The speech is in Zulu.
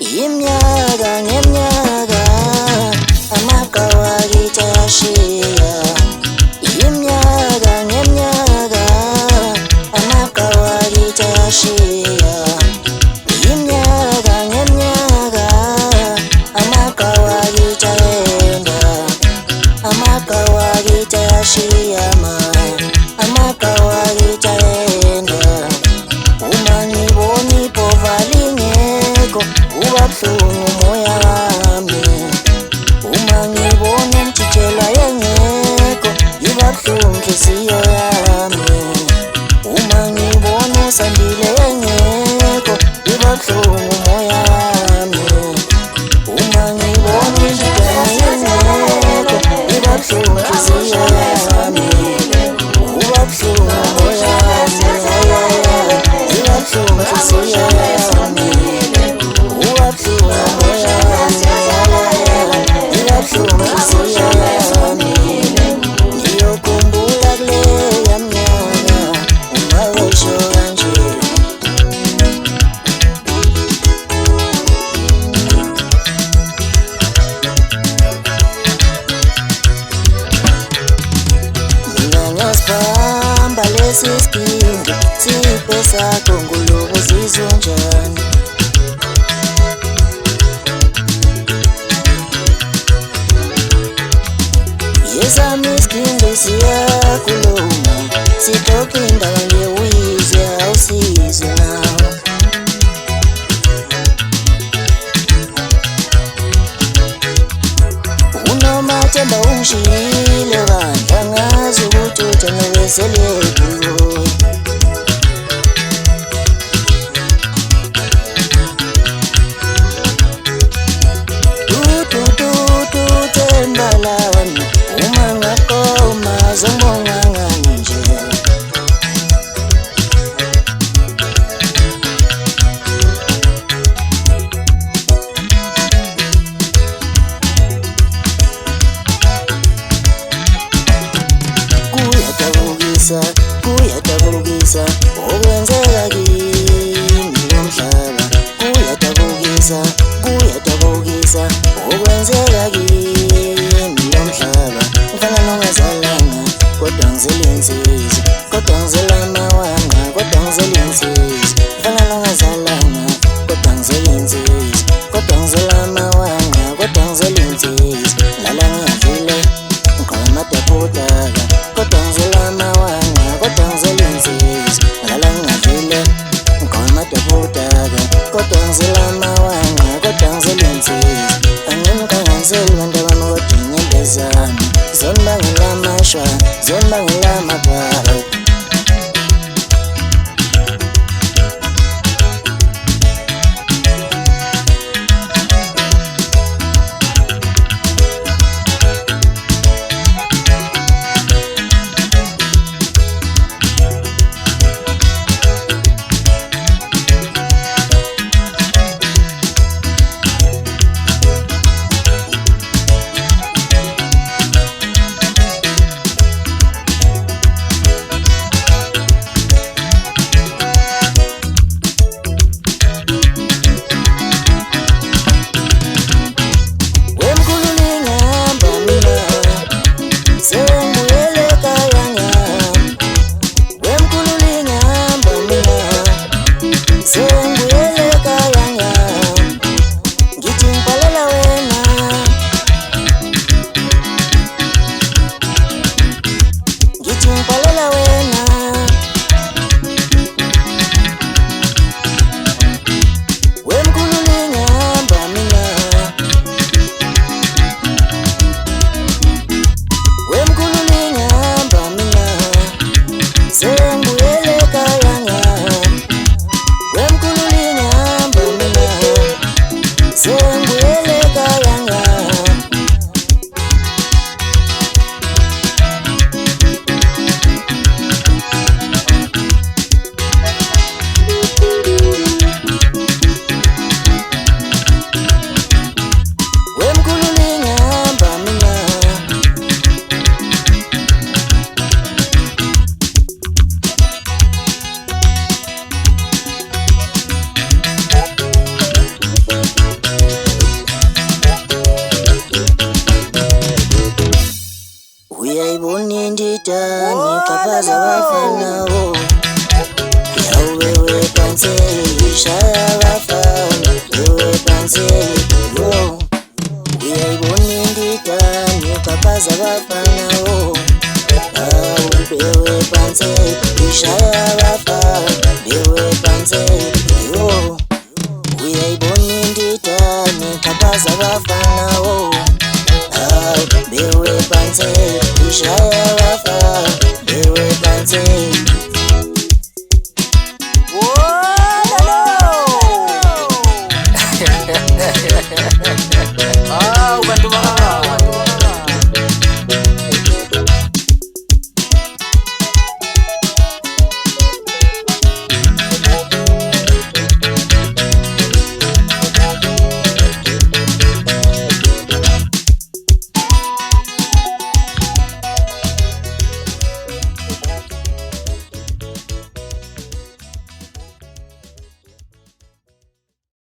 Iminyaka ngeminyaka amagawagita yashiya. Iminyaka ngeminyaka amagawagita yashiya. Iminyaka ngeminyaka amagawagita yenda. Amagawagita yashiya ma amagawagita yenda. Uma ngibona iphova lingekho uba buhlungu umoya wami. Uma ngibona umjijela engekho iba buhlungu inhliziyo yami. Uma ngibona uSandile engekho iba buhlungu umoya wami. Uma ngibona uNjidana engekho iba buhlungu inhliziyo yami. Uba buhlungu umoya wami, iba buhlungu inhliziyo yami. Uba buhlungu umoya wami, iba buhlungu inhliziyo yami. Ngiyokhumbula kuleya minyaka uma wesho kanje. Mina ngiyasibamba lesi siginci siphe sakho ngulubu uzizwa unjani. Yesami isiginci siyakhuluma sixoxa indaba nje uyizwe awusizwe nawe. UNomathemba ungishiyile bandla ngazi ukuthi uthando beselekuwe. Themba lami uma ngaqoma zongibonga ngani nje. Kuyadabukisa okwenzeka kimi nomhlaba. Kuyadabukisa okwenzeka kimi nomhlaba. vitani kapaza wafanawo, ya wewe panze ishara